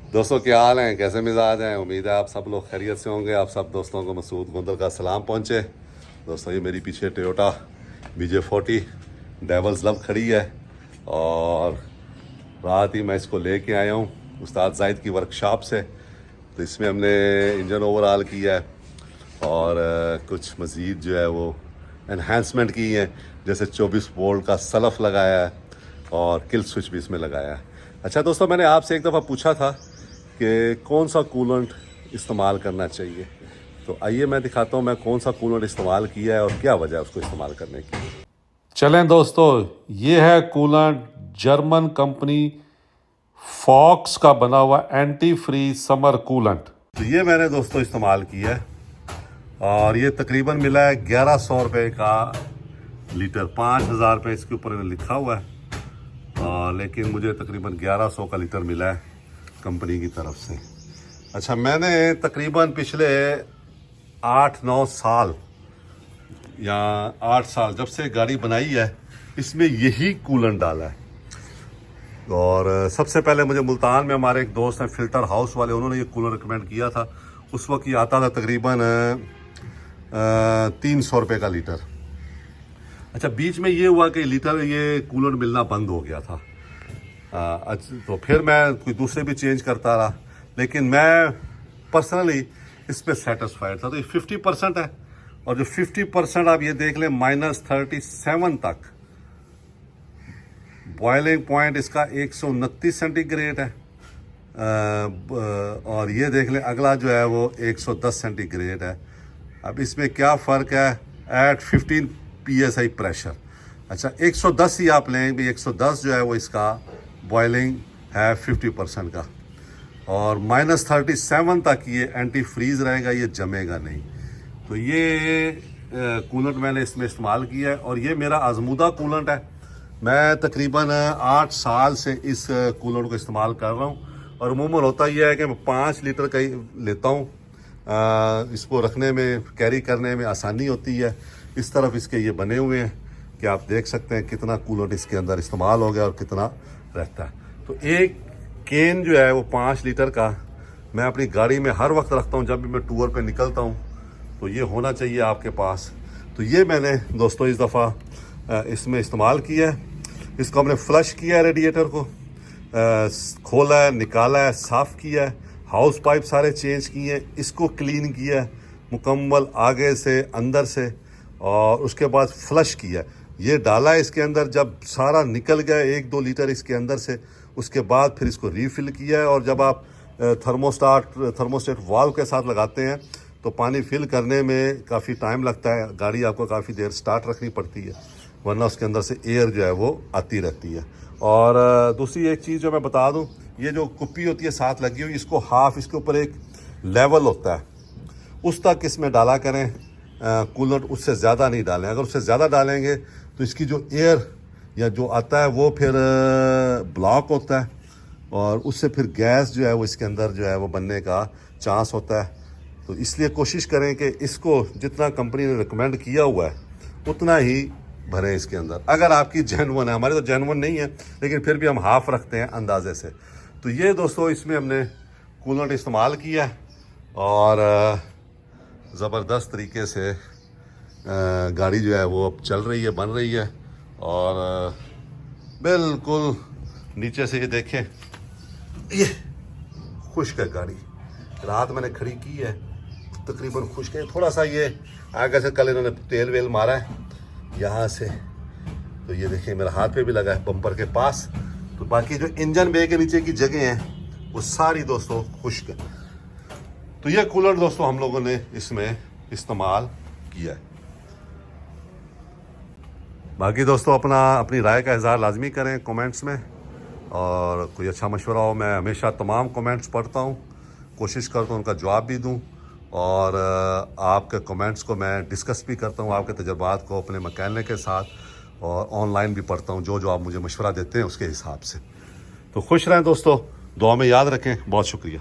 दोस्तों क्या हाल हैं, कैसे मिजाज हैं। उम्मीद है आप सब लोग खैरियत से होंगे। आप सब दोस्तों को मसूद गुंदर का सलाम पहुंचे। दोस्तों ये मेरी पीछे टोयोटा BJ40 डेवल्स लव खड़ी है और रात ही मैं इसको लेके आया हूँ उस्ताद जाहिद की वर्कशॉप से। तो इसमें हमने इंजन ओवरऑल किया है और कुछ मज़ीद जो है वो एनहांसमेंट की है, जैसे 24 वोल्ट का सलफ लगाया है और किल स्विच भी इसमें लगाया है। अच्छा दोस्तों, मैंने आपसे एक दफ़ा पूछा था कि कौन सा कूलेंट इस्तेमाल करना चाहिए, तो आइए मैं दिखाता हूँ मैं कौन सा कूलेंट इस्तेमाल किया है और क्या वजह है उसको इस्तेमाल करने की। चलें दोस्तों, ये है कूलेंट जर्मन कंपनी फॉक्स का बना हुआ एंटी फ्रीज समर कूलेंट। तो ये मैंने दोस्तों इस्तेमाल किया है और ये तकरीबन मिला है 1100 रुपये का लीटर। 5000 रुपये इसके ऊपर लिखा हुआ है और लेकिन मुझे तकरीबन 1100 का लीटर मिला है कंपनी की तरफ से। अच्छा, मैंने तकरीबन पिछले 8-9 साल या 8 साल जब से गाड़ी बनाई है इसमें यही कूलेंट डाला है। और सबसे पहले मुझे मुल्तान में हमारे एक दोस्त हैं फिल्टर हाउस वाले, उन्होंने ये कूलर रिकमेंड किया था। उस वक्त ये आता था तकरीबन 300 रुपये का लीटर। अच्छा, बीच में ये हुआ कि लीटर ये कूलर मिलना बंद हो गया था। तो फिर मैं कोई दूसरे भी चेंज करता रहा, लेकिन मैं पर्सनली इस पर सेटिस्फाइड था। तो ये 50% है और जो 50% आप ये देख लें -37 तक बॉइलिंग पॉइंट इसका 129 सेंटीग्रेड है। और ये देख लें अगला जो है वो 110 सेंटीग्रेड है। अब इसमें क्या फ़र्क है, एट 15 PSI प्रेशर। अच्छा, 110 ही आप लें भी, 110 जो है वो इसका बॉइलिंग है 50% का और -37 तक ये एंटी फ्रीज़ रहेगा, ये जमेगा नहीं। तो ये कूलेंट मैंने इसमें इस्तेमाल किया है और ये मेरा आजमूदा कूलेंट है। मैं तकरीबन 8 साल से इस कूलेंट को इस्तेमाल कर रहा हूँ और अमूमन होता यह है कि मैं 5 लीटर का ही लेता हूँ। इसको रखने में, कैरी करने में आसानी होती है। इस तरफ इसके ये बने हुए हैं कि आप देख सकते हैं कितना कूलेंट इसके अंदर इस्तेमाल हो गया और कितना रहता है। तो एक केन जो है वो 5 लीटर का मैं अपनी गाड़ी में हर वक्त रखता हूँ। जब भी मैं टूर पे निकलता हूँ तो ये होना चाहिए आपके पास। तो ये मैंने दोस्तों इस दफ़ा इसमें इस्तेमाल किया है। इसको हमने फ्लश किया है, रेडिएटर को खोला है, निकाला है, साफ़ किया है, हाउस पाइप सारे चेंज किए हैं, इसको क्लीन किया है मुकम्मल आगे से अंदर से, और उसके बाद फ्लश किया। ये डाला है इसके अंदर, जब सारा निकल गया 1-2 लीटर इसके अंदर से, उसके बाद फिर इसको रीफिल किया है। और जब आप थर्मोस्टेट वाल्व के साथ लगाते हैं तो पानी फिल करने में काफ़ी टाइम लगता है, गाड़ी आपको काफ़ी देर स्टार्ट रखनी पड़ती है, वरना उसके अंदर से एयर जो है वो आती रहती है। और दूसरी एक चीज़ जो मैं बता दूं, ये जो कुप्पी होती है साथ लगी हुई, इसको हाफ, इसके ऊपर एक लेवल होता है, उस तक इसमें डाला करें कूलेंट, उससे ज़्यादा नहीं डालें। अगर उससे ज़्यादा डालेंगे तो इसकी जो एयर या जो आता है वो फिर ब्लॉक होता है और उससे फिर गैस जो है वो इसके अंदर जो है वो बनने का चांस होता है। तो इसलिए कोशिश करें कि इसको जितना कंपनी ने रिकमेंड किया हुआ है उतना ही भरें इसके अंदर, अगर आपकी जेन्युइन है। हमारे तो जेन्युइन नहीं है, लेकिन फिर भी हम हाफ रखते हैं अंदाजे से। तो ये दोस्तों इसमें हमने कूलेंट इस्तेमाल किया है और ज़बरदस्त तरीके से गाड़ी जो है वो अब चल रही है, बन रही है। और बिल्कुल नीचे से ये देखें, ये खुश्क है गाड़ी। रात मैंने खड़ी की है, तकरीबन खुश्क है। थोड़ा सा ये आगे से कल इन्होंने तेल वेल मारा है यहाँ से, तो ये देखिए मेरा हाथ पे भी लगा है बम्पर के पास। तो बाकी जो इंजन बे के नीचे की जगह हैं वो सारी दोस्तों खुश्क है। तो ये कूलेंट दोस्तों हम लोगों ने इसमें इस्तेमाल किया है। बाकी दोस्तों अपनी राय का इज़हार लाजमी करें कमेंट्स में, और कोई अच्छा मशवरा हो, मैं हमेशा तमाम कमेंट्स पढ़ता हूँ, कोशिश करता हूँ उनका जवाब भी दूँ और आपके कमेंट्स को मैं डिस्कस भी करता हूँ, आपके तजुर्बात को अपने मैकेनिक के साथ, और ऑनलाइन भी पढ़ता हूँ जो आप मुझे मशवरा देते हैं उसके हिसाब से। तो खुश रहें दोस्तों, दुआ में याद रखें। बहुत शुक्रिया।